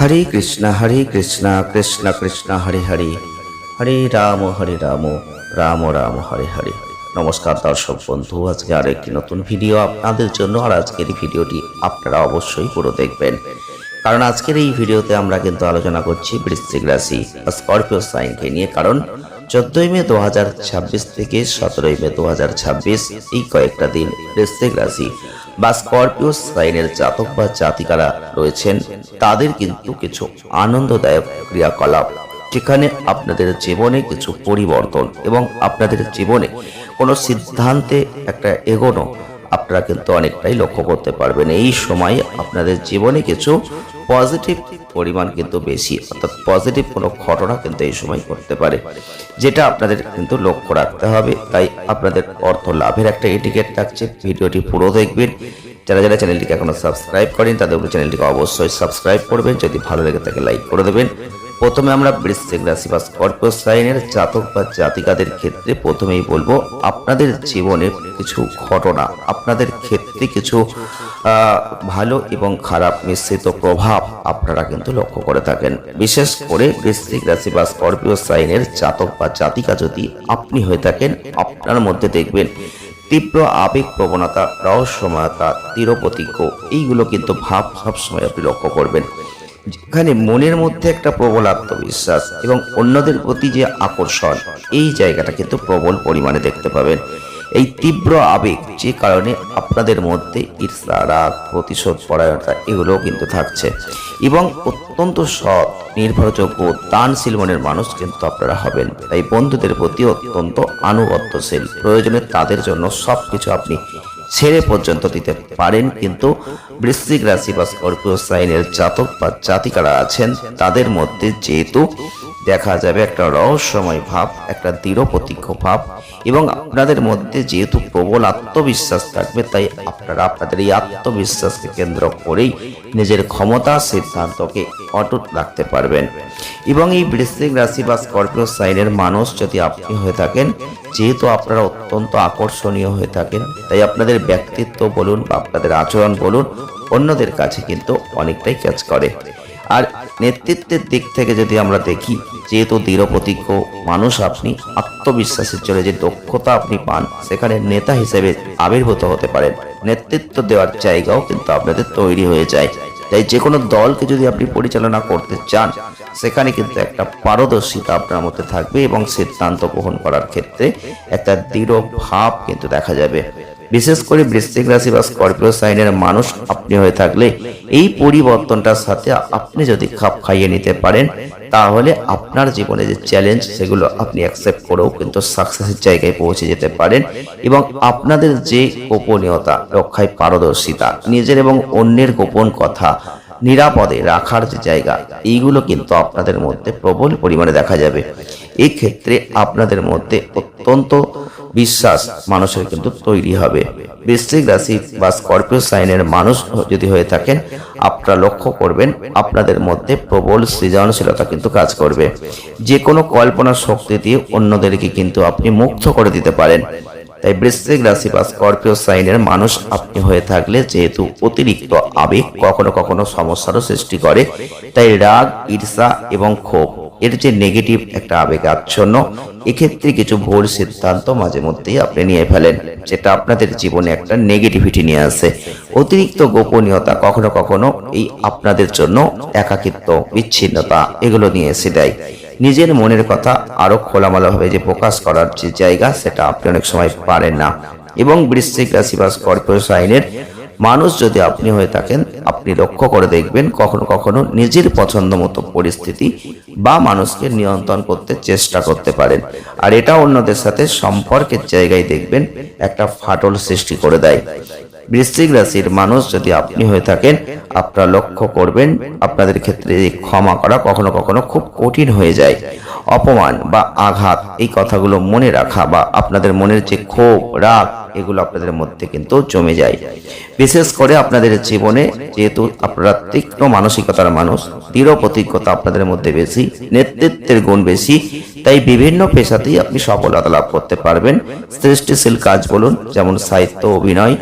হরে কৃষ্ণ কৃষ্ণ কৃষ্ণ হরে হরে, হরে রাম রাম রাম হরে হরে। নমস্কার দর্শক বন্ধু, আজকে আর একটি নতুন ভিডিও আপনাদের জন্য। আর আজকের এই ভিডিওটি আপনারা অবশ্যই পুরো দেখবেন, কারণ আজকের এই ভিডিওতে আমরা কিন্তু আলোচনা করছি বৃশ্চিক রাশি বা স্করপিও সাইনকে নিয়ে। কারণ 14 মে 2026 থেকে 17 মে 2026 এই কয়েকটা দিন বৃশ্চিক রাশি বা স্করপিও সাইনের জাতক বা জাতিকারা রয়েছেন, তাদের কিন্তু কিছু আনন্দদায়ক ক্রিয়াকলাপ, যেখানে আপনাদের জীবনে কিছু পরিবর্তন এবং আপনাদের জীবনে কোনো সিদ্ধান্তে একটা এগোনো আপনারা কিন্তু অনেকটাই লক্ষ্য করতে পারবেন। এই সময় আপনাদের জীবনে কিছু পজিটিভ পরিমাণ কিন্তু বেশি, অর্থাৎ পজিটিভ কোনো ঘটনা কিন্তু এই সময় করতে পারে, যেটা আপনাদের কিন্তু লক্ষ্য রাখতে হবে। তাই আপনাদের অর্থ লাভের একটা ইন্ডিকেট থাকছে, ভিডিওটি পুরো দেখবেন। যারা যারা চ্যানেলটিকে এখনো সাবস্ক্রাইব করেন তাদের চ্যানেলটিকে অবশ্যই সাবস্ক্রাইব করবেন, যদি ভালো লেগে থাকে লাইক করে দেবেন। প্রথমে আমরা বৃশ্চিক রাশি বা স্করপিও সাইনের জাতক বা জাতিকাদের ক্ষেত্রে প্রথমেই বলবো, আপনাদের জীবনে কিছু ঘটনা আপনাদের ক্ষেত্রে কিছু ভালো এবং খারাপ মিশ্রিত প্রভাব আপনারা কিন্তু লক্ষ্য করে থাকেন। বিশেষ করে বৃশ্চিক রাশি বা স্করপিও সাইনের জাতক বা জাতিকা যদি আপনি হয়ে থাকেন, আপনার মধ্যে দেখবেন তীব্র আবেগ প্রবণতা, রহস্যময়তা, দৃঢ়প্রতিজ্ঞ, এইগুলো কিন্তু ভাব সবসময় আপনি লক্ষ্য করবেন। যেখানে মনের মধ্যে একটা প্রবল আত্মবিশ্বাস এবং অন্যদের প্রতি যে আকর্ষণ, এই জায়গাটা কিন্তু প্রবল পরিমাণে দেখতে পাবেন। এই তীব্র আবেগ যে কারণে আপনাদের মধ্যে ঈর্ষা, রাগ, প্রতিশোধ পরায়ণতা এগুলোও কিন্তু থাকছে। এবং অত্যন্ত সৎ, নির্ভরযোগ্য, দানশীল মনের মানুষ কিন্তু আপনারা হবেন। তাই বন্ধুদের প্রতি অত্যন্ত আনুগত্যশীল, প্রয়োজনে তাদের জন্য সবকিছু আপনি ছেড়ে পর্যন্ত দিতে পারেন। কিন্তু বৃশ্চিক রাশি বা স্করপিও সাইনের জাতক বা জাতিকারা আছেন, তাদের মধ্যে যেহেতু দেখা যাবে একটা রহস্যময় ভাব, একটা দৃঢ় প্রতিজ্ঞ ভাব, এবং আপনাদের মধ্যে যেহেতু প্রবল আত্মবিশ্বাস থাকবে, তাই আপনারা আপনাদের এই আত্মবিশ্বাসকে কেন্দ্র করেই নিজের ক্ষমতা, সিদ্ধান্তকে অটুট রাখতে পারবেন। এবং এই বৃশ্চিক রাশি বা স্করপিও সাইনের মানুষ যদি আপনি হয়ে থাকেন, যেহেতু আপনারা অত্যন্ত আকর্ষণীয় হয়ে থাকেন, তাই আপনাদের ব্যক্তিত্ব বলুন বা আপনাদের আচরণ বলুন, অন্যদের কাছে কিন্তু অনেকটাই ক্যাচ করে। আর নেতৃত্বের দিক থেকে যদি আমরা দেখি, যেহেতু দৃঢ়প্রতিজ্ঞ মানুষ আপনি, আত্মবিশ্বাসের জন্য যে দক্ষতা আপনি পান, সেখানে নেতা হিসেবে আবির্ভূত হতে পারেন। নেতৃত্ব দেওয়ার জায়গাও কিন্তু আপনাদের তৈরি হয়ে যায়। তাই যে কোনো দলকে যদি আপনি পরিচালনা করতে চান, সেখানে কিন্তু একটা পারদর্শিতা আপনার মধ্যে থাকবে এবং সিদ্ধান্ত গ্রহণ করার ক্ষেত্রে একটা দৃঢ় ভাব কিন্তু দেখা যাবে। বিশেষ করে বৃশ্চিক রাশি বা স্করপিও সাইনের মানুষ আপনি হয়ে থাকলে, এই পরিবর্তনটার সাথে আপনি যদি খাপ খাইয়ে নিতে পারেন, তাহলে আপনার জীবনে যে চ্যালেঞ্জ, সেগুলো আপনি অ্যাকসেপ্ট করেও কিন্তু সাকসেসের জায়গায় পৌঁছে যেতে পারেন। এবং আপনাদের যে গোপনীয়তা রক্ষায় পারদর্শিতা, নিজের এবং অন্যের গোপন কথা নিরাপদে রাখার যে জায়গা, এইগুলো কিন্তু আপনাদের মধ্যে প্রবল পরিমাণে দেখা যাবে। এই ক্ষেত্রে আপনাদের মধ্যে অত্যন্ত বিশ্বাস মানুষের কিন্তু তৈরি হবে। বৃশ্চিক রাশি বা স্করপিও সাইনের মানুষ যদি হয়ে থাকেন, আপনারা লক্ষ্য করবেন আপনাদের মধ্যে প্রবল সৃজনশীলতা কিন্তু কাজ করবে। যে কোনো কল্পনা শক্তি দিয়ে অন্যদেরকে কিন্তু আপনি মুগ্ধ করে দিতে পারেন। তাই বৃশ্চিক রাশি বা স্করপিও সাইনের মানুষ আপনি হয়ে থাকলে, যেহেতু অতিরিক্ত আবেগ কখনো কখনো সমস্যারও সৃষ্টি করে, তাই রাগ, ঈর্ষা এবং ক্ষোভ, এর যে নেগেটিভ একটা আবেগ আচ্ছন্ন, এক্ষেত্রে কিছু ভুল সিদ্ধান্ত মাঝে মধ্যেই আপনি নিয়ে ফেলেন, যেটা আপনাদের জীবনে একটা নেগেটিভিটি নিয়ে আসে। অতিরিক্ত গোপনীয়তা কখনো কখনো এই আপনাদের জন্য একাকিত্ব, বিচ্ছিন্নতা এগুলো নিয়ে এসে দেয়। নিজের মনের কথা আরো খোলামেলাভাবে যে প্রকাশ করার যে জায়গা, সেটা আপনি অনেক সময় পারেন না। এবং বৃশ্চিক রাশি বা স্করপিও সাইনের মানুষ যদি আপনি হয়ে থাকেন, আপনি লক্ষ্য করে দেখবেন কখনো কখনো নিজের পছন্দ মতো পরিস্থিতি বা মানুষকে নিয়ন্ত্রণ করতে চেষ্টা করতে পারেন। আর এটা অন্যদের সাথে সম্পর্কের জায়গায় দেখবেন একটা ফাটল সৃষ্টি করে দেয়। বৃশ্চিক রাশির মানুষ যদি আপনি হয়ে থাকেন, আপনারা লক্ষ্য করবেন আপনাদের ক্ষেত্রে ক্ষমা করা কখনো কখনো খুব কঠিন হয়ে যায়। অপমান বা আঘাত, এই কথাগুলো মনে রাখা বা আপনাদের মনের যে ক্ষোভ, রাগ, এগুলো আপনাদের মধ্যে কিন্তু জমে যায়। বিশেষ করে আপনাদের জীবনে যেহেতু আপনারা তীক্ষ্ণ মানসিকতার মানুষ, দৃঢ় প্রতিজ্ঞতা আপনাদের মধ্যে বেশি, নেতৃত্বের গুণ বেশি, তাই বিভিন্ন পেশাতেই আপনি সফলতা লাভ করতে পারবেন। সৃষ্টিশীল কাজ বলুন, যেমন সাহিত্য, অভিনয়,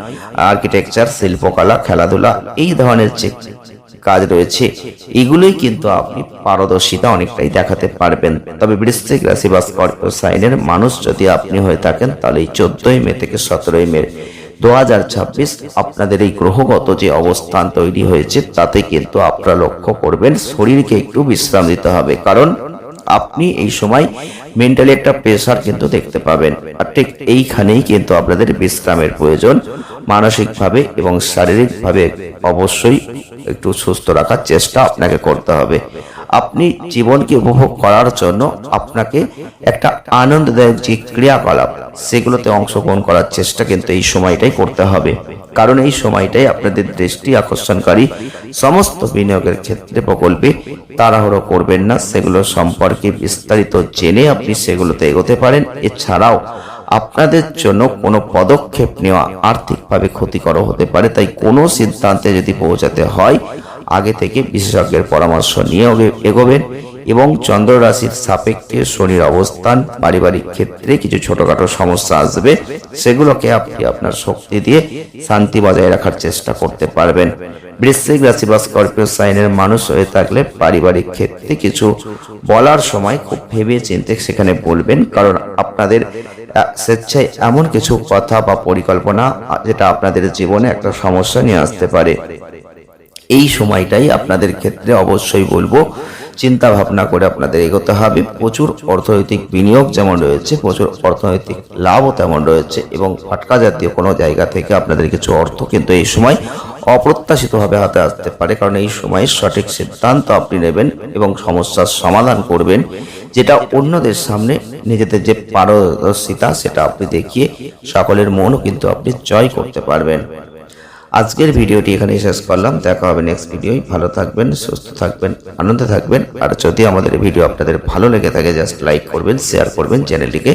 আর্কিটেকচার, শিল্পকলা, খেলাধুলা, এই ধরনের যে কাজ রয়েছে, এগুলোই কিন্তু আপনি পারদর্শিতা অনেকটাই দেখাতে পারবেন। তবে বৃশ্চিক রাশি বা স্করপিও সাইনের মানুষ যদি আপনি হয়ে থাকেন, তাহলে এই 14ই মে থেকে 17ই মে 2026 আপনাদের এই গ্রহগত যে অবস্থান তৈরি হয়েছে, তাতে কিন্তু আপনারা লক্ষ্য করবেন শরীরকে একটু বিশ্রাম দিতে হবে, কারণ আপনি এই সময় মেন্টালি একটা প্রেসার কিন্তু দেখতে পাবেন। আর ঠিক এইখানেই কিন্তু আপনাদের বিশ্রামের প্রয়োজন। মানসিকভাবে এবং শারীরিকভাবে অবশ্যই একটু সুস্থ রাখার চেষ্টা আপনাকে করতে হবে। আপনি জীবনকে উপভোগ করার জন্য আপনাকে একটা আনন্দদায়ক যে ক্রিয়াকলাপ, সেগুলোতে অংশগ্রহণ করার চেষ্টা কিন্তু এই সময়টাই করতে হবে, কারণ এই সময়টাই আপনাদের দৃষ্টি আকর্ষণকারী সমস্ত বিনিয়োগের ক্ষেত্রে প্রকল্পে তাড়াহুড়ো করবেন না, সেগুলো সম্পর্কে বিস্তারিত জেনে আপনি সেগুলোতে এগোতে পারেন। এছাড়াও আপনাদের জন্য কোনো পদক্ষেপ নেওয়া আর্থিকভাবে ক্ষতিকর হতে পারে, তাই কোনো সিদ্ধান্তে যদি পৌঁছাতে হয় আগে থেকে বিশেষজ্ঞের পরামর্শ নিয়ে এগোবেন। এবং চন্দ্র রাশির সাপেক্ষে শনির অবস্থান পারিবারিক ক্ষেত্রে কিছু ছোটখাটো সমস্যা আসবে, সেগুলোকে আপনি আপনার শক্তি দিয়ে শান্তি বজায় রাখার চেষ্টা করতে পারবেন। বৃশ্চিক রাশি বা স্করপিও সাইনের মানুষ হয়ে থাকলে পারিবারিক ক্ষেত্রে কিছু বলার সময় খুব ভেবে চিন্তে সেখানে বলবেন, কারণ আপনাদের স্বেচ্ছায় এমন কিছু কথা বা পরিকল্পনা যেটা আপনাদের জীবনে একটা সমস্যা নিয়ে আসতে পারে। এই সময়টাই আপনাদের ক্ষেত্রে অবশ্যই বলবো চিন্তা ভাবনা করে আপনাদের এগোতে হবে। প্রচুর অর্থনৈতিক বিনিয়োগ যেমন রয়েছে, প্রচুর অর্থনৈতিক লাভও তেমন রয়েছে, এবং ফাটকা জাতীয় কোনো জায়গা থেকে আপনাদের কিছু অর্থ কিন্তু এই সময় অপ্রত্যাশিতভাবে হাতে আসতে পারে, কারণ এই সময় সঠিক সিদ্ধান্ত আপনি নেবেন এবং সমস্যার সমাধান করবেন, যেটা অন্যদের সামনে নিজেদের যে পারদর্শিতা সেটা আপনি দেখিয়ে সকলের মনও কিন্তু আপনি জয় করতে পারবেন। আজকের ভিডিওটি এখানেই শেষ করলাম। দেখা হবে নেক্সট ভিডিওয়। ভালো থাকবেন, সুস্থ থাকবেন, আনন্দে থাকবেন। আর যদি আমাদের ভিডিও আপনাদের ভালো লেগে থাকে, জাস্ট লাইক করবেন, শেয়ার করবেন, চ্যানেলটিকে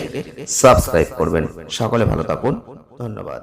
সাবস্ক্রাইব করবেন। সকলে ভালো থাকুন, ধন্যবাদ।